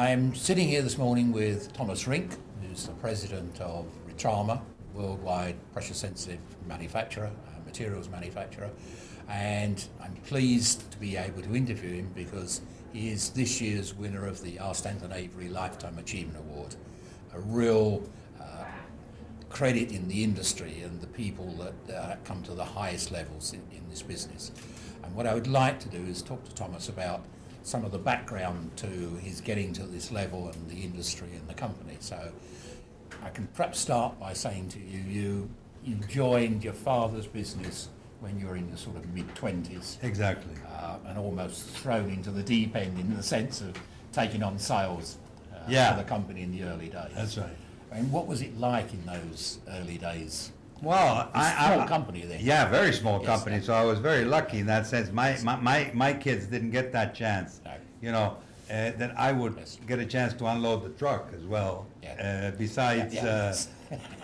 I'm sitting here this morning with Tomas Rink, who's the president of Retrama, worldwide pressure-sensitive manufacturer, materials manufacturer, and I'm pleased to be able to interview him because he is this year's winner of the Staton Avery Lifetime Achievement Award, a real credit in the industry and the people that come to the highest levels in this business. And what I would like to do is talk to Tomas about some of the background to his getting to this level and the industry and the company. So I can perhaps start by saying to you, you joined your father's business when you were in the sort of mid-20s. Exactly. And almost thrown into the deep end in the sense of taking on sales for the company in the early days. That's right. And what was it like in those early days? Well, small company then. Yeah, very small Yes, company. So I was very lucky in that sense. My kids didn't get that chance. No. You know, that I would get a chance to unload the truck as well. Yeah. Besides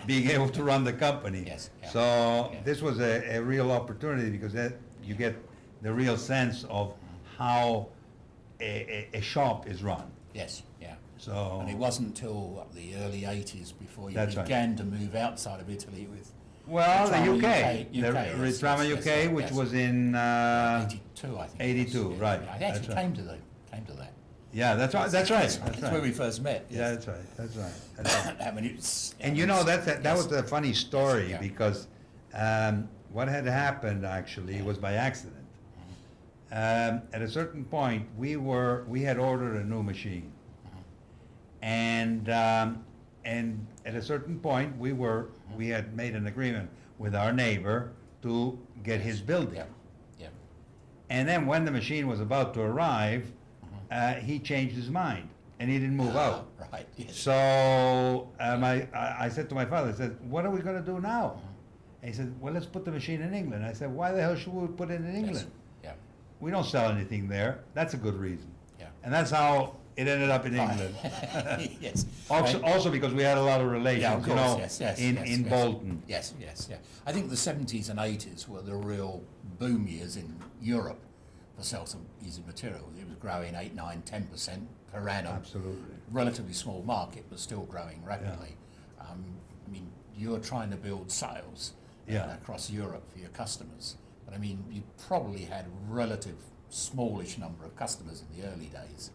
being able to run the company. Yes. Yeah. So this was a real opportunity because you get the real sense of how a shop is run. Yes. Yeah. So. And it wasn't until the early 80s before you That's began to move outside of Italy with. Well, the Retrama UK, the yes, Retrama yes, UK, yes, which yes. was in 82, I think. 82, right. I That's actually right. came to that. Yeah, that's right. That's right. That's where we first met. Yeah, Yes. that's right. That's right. I mean, it's. And you know that was a funny story Yeah. because what had happened actually was by accident. At a certain point, we had ordered a new machine, and at a certain point we had made an agreement with our neighbor to get his building. Yeah. And then when the machine was about to arrive, he changed his mind and he didn't move out. Right. Yes. So I said to my father, I said, what are we going to do now? And he said, well, let's put the machine in England. I said, why the hell should we put it in England? Yeah. We don't sell anything there. That's a good reason. Yeah. And that's how it ended up in England. Yes. Also because we had a lot of relations, Yeah, of you course, know, in Bolton. Yes. I think the 70s and 80s were the real boom years in Europe for self-easy materials. It was growing 8, 9, 10% per annum. Absolutely. Relatively small market, but still growing rapidly. I mean, you're trying to build sales across Europe for your customers. But I mean, you probably had a relative smallish number of customers in the early days.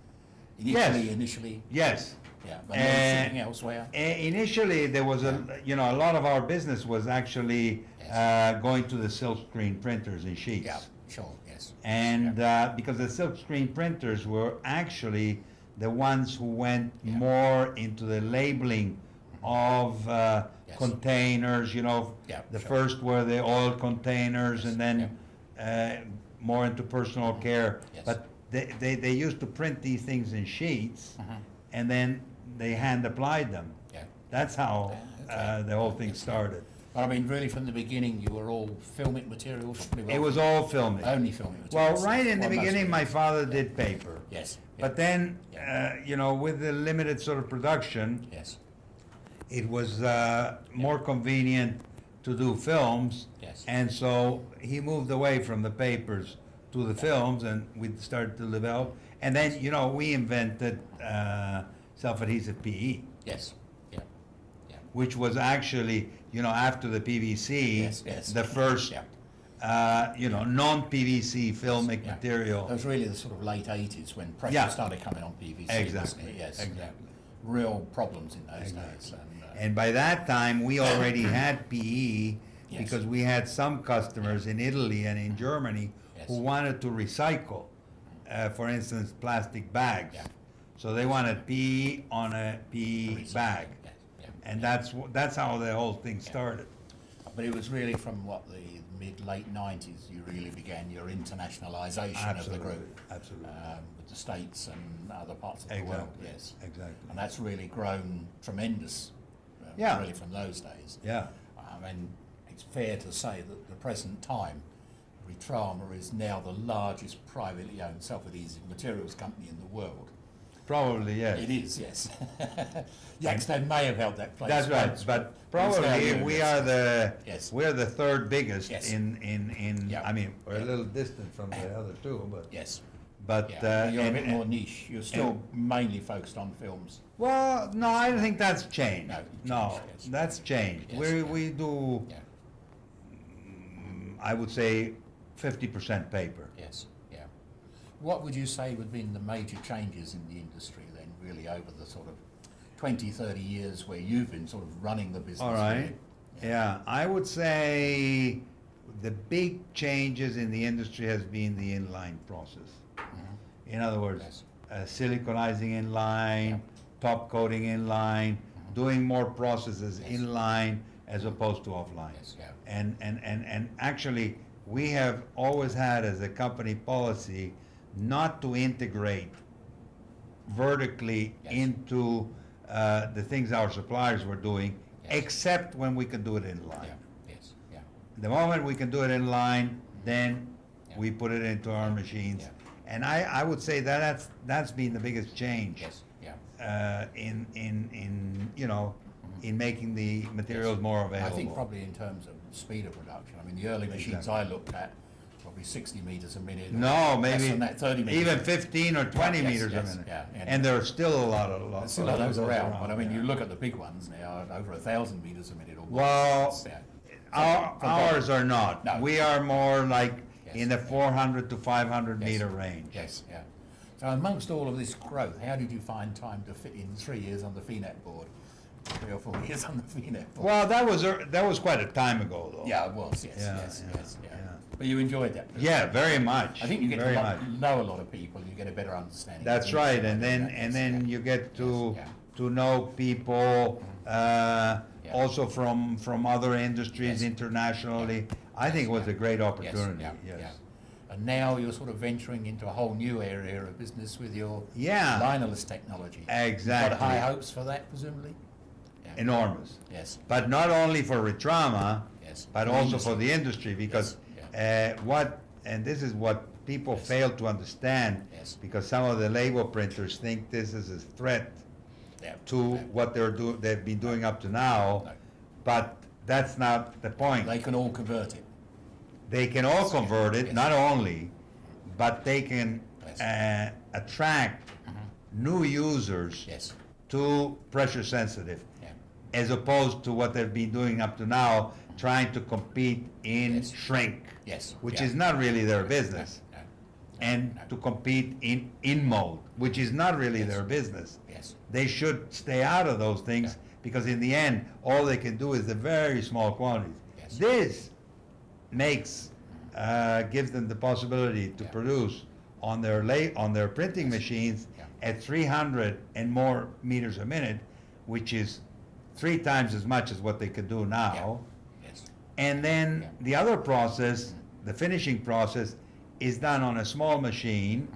Initially. Yes. Yeah, but anything elsewhere? Initially, there was a lot of our business was actually going to the silk screen printers and sheets. Yeah, sure, yes. And because the silk screen printers were actually the ones who went more into the labeling of containers, the first were the oil containers and then more into personal care. Yes. But they used to print these things in sheets and then they hand applied them. Yeah. That's how the whole thing started. But I mean, really from the beginning, you were all filmic materials? Pretty well. It was all filming. Only filmic Well, materials? right in the Well, beginning, mostly. my father did paper. Yes. But then, with the limited sort of production, Yes. it was more convenient to do films. Yes. And so he moved away from the papers to the films, and we started to develop. And then, we invented self-adhesive PE. Yes. Yeah. Which was actually, after the PVC, Yes. the first, non-PVC filmic Yeah. material. That was really the sort of late 80s when pressure Yeah. started coming on PVC. Exactly. Wasn't it? Yes. Exactly. Real problems in those days. And by that time, we already had PE Yes. because we had some customers in Italy and in Germany Yes. who wanted to recycle, for instance, plastic bags. Yeah. So they wanted PE on a PE bag. Yes. Yeah. And that's how the whole thing started. But it was really from the mid-late 90s you really began your internationalization of the group. Absolutely. With the States and other parts of the Exactly. world, yes. Exactly. And that's really grown tremendous, Yeah. really from those days. Yeah. And it's fair to say that at the present time, Retrama is now the largest privately owned self-adhesive materials company in the world. Probably, yes. It is, yes. Yaxton may have held that place. That's right, once, but it's now probably you, we yes. are the Yes. we're the third biggest Yes. in Yeah. I mean, we're Yeah. a little distant from the other two, but Yes. But Yeah, you're a bit and- more niche. You're still mainly focused on films. well, no, I don't think that's changed. No, No, changed, yes. that's changed. Yes, We yeah. we do, Yeah. I would say, 50% paper. Yes. Yeah. What would you say would have been the major changes in the industry then, really, over the sort of 20, 30 years where you've been sort of running the business? All right. really? Yeah, I would say the big changes in the industry has been the inline process. In other words, Yes. siliconizing inline, Yeah. top coating inline, doing more processes Yes. inline as opposed to offline. Yes, yeah. And actually, we have always had as a company policy not to integrate vertically Yes. into the things our suppliers were doing, Yes. except when we can do it inline. Yeah. Yes. Yeah. The moment we can do it in line, then Yeah. we put it into our machines. Yeah. And I would say that's been the biggest change Yes. Yeah. in you know, in making the materials more I available. think probably in terms of speed of production. I mean, the early machines Exactly. I looked at, probably 60 meters a minute. or No, less maybe than that, 30 meters. even 15 or 20 Yes, meters yes, a minute. yeah, And there are still a lot of There's still a lot of those around, but I mean, yeah. you look at the big ones now, over 1,000 meters a minute or more. Well, It's, yeah. Ours are not. No. We are more like Yes. in the 400 to 500 Yes. meter range. Yes, yeah. So amongst all of this growth, how did you find time to fit in 3 years on the FNET board? 3 or 4 years on the FNET board? Well, that was quite a time ago, though. Yeah, it was, yes, Yeah, yes, yeah, yes, yeah. yeah. But you enjoyed that? Yeah, very much. I think you get very to much. know a lot of people, you get a better understanding. of That's the right, industry, and then yes, yeah. you get to Yes, know people Yeah. also from other industries Yes. internationally. I think it was yeah. a great Yes, opportunity. yeah, Yes. yeah. And now you're sort of venturing into a whole new area of business with your Yeah. linerless technology. Exactly. Got high hopes for that, presumably? Yeah. Enormous. Yes, But not only for Retrauma, yes. but The also industry. for the industry, because Yes, and this is what people Yes. fail to understand, Yes. because some of the label printers think this is a threat Yeah, to yeah. what they've been doing up to now, No. but that's not the point. They can all convert it. They can all Yes. convert it, Yes. not only, but they can Yes. attract new users Yes, to pressure sensitive, yeah, as opposed to what they've been doing up to now, trying to compete in Yes. shrink, yes. which yeah. is not really their business, No, and no. to compete in mode, which is not really Yes. their business. Yes, They should stay out of those things, Yeah. because in the end, all they can do is the very small quantities. Yes. This gives them the possibility to Yeah. produce on their printing machines Yeah. at 300 and more meters a minute, which is 3 times as much as what they could do now. yes, And then Yeah. the other process, the finishing process, is done on a small machine,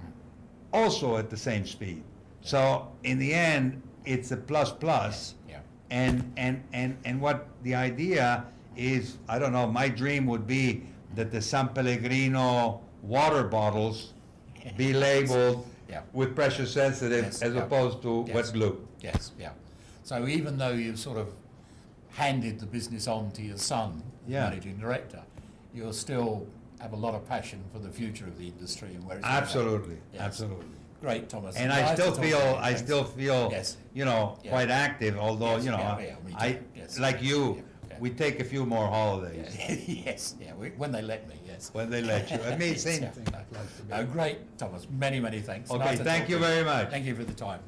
also at the same speed. So in the end, it's a plus plus. yeah, And what the idea is, I don't know, my dream would be that the San Pellegrino water bottles be labeled Yeah. with pressure sensitive Yes, as yeah. opposed to Yes. wet glue. yes, yeah. So even though you've sort of handed the business on to your son, Yeah. managing director, you'll still have a lot of passion for the future of the industry and where it's going. Absolutely, Yes. absolutely. Great, Thomas. And Nice to talk to you. I Thanks. still feel, Yes. you know, Yeah. quite active, although, Yes, you know, yeah, yeah, me too. I, Yes. like you, Yeah, yeah. we take a few more holidays Yes, yeah, when they let me, yes. when they let you. I mean, Yes, same yeah. thing. I'd like to be. Great, Thomas. Many, many thanks. Okay, Nice to thank talk you to very much. Thank you for the time.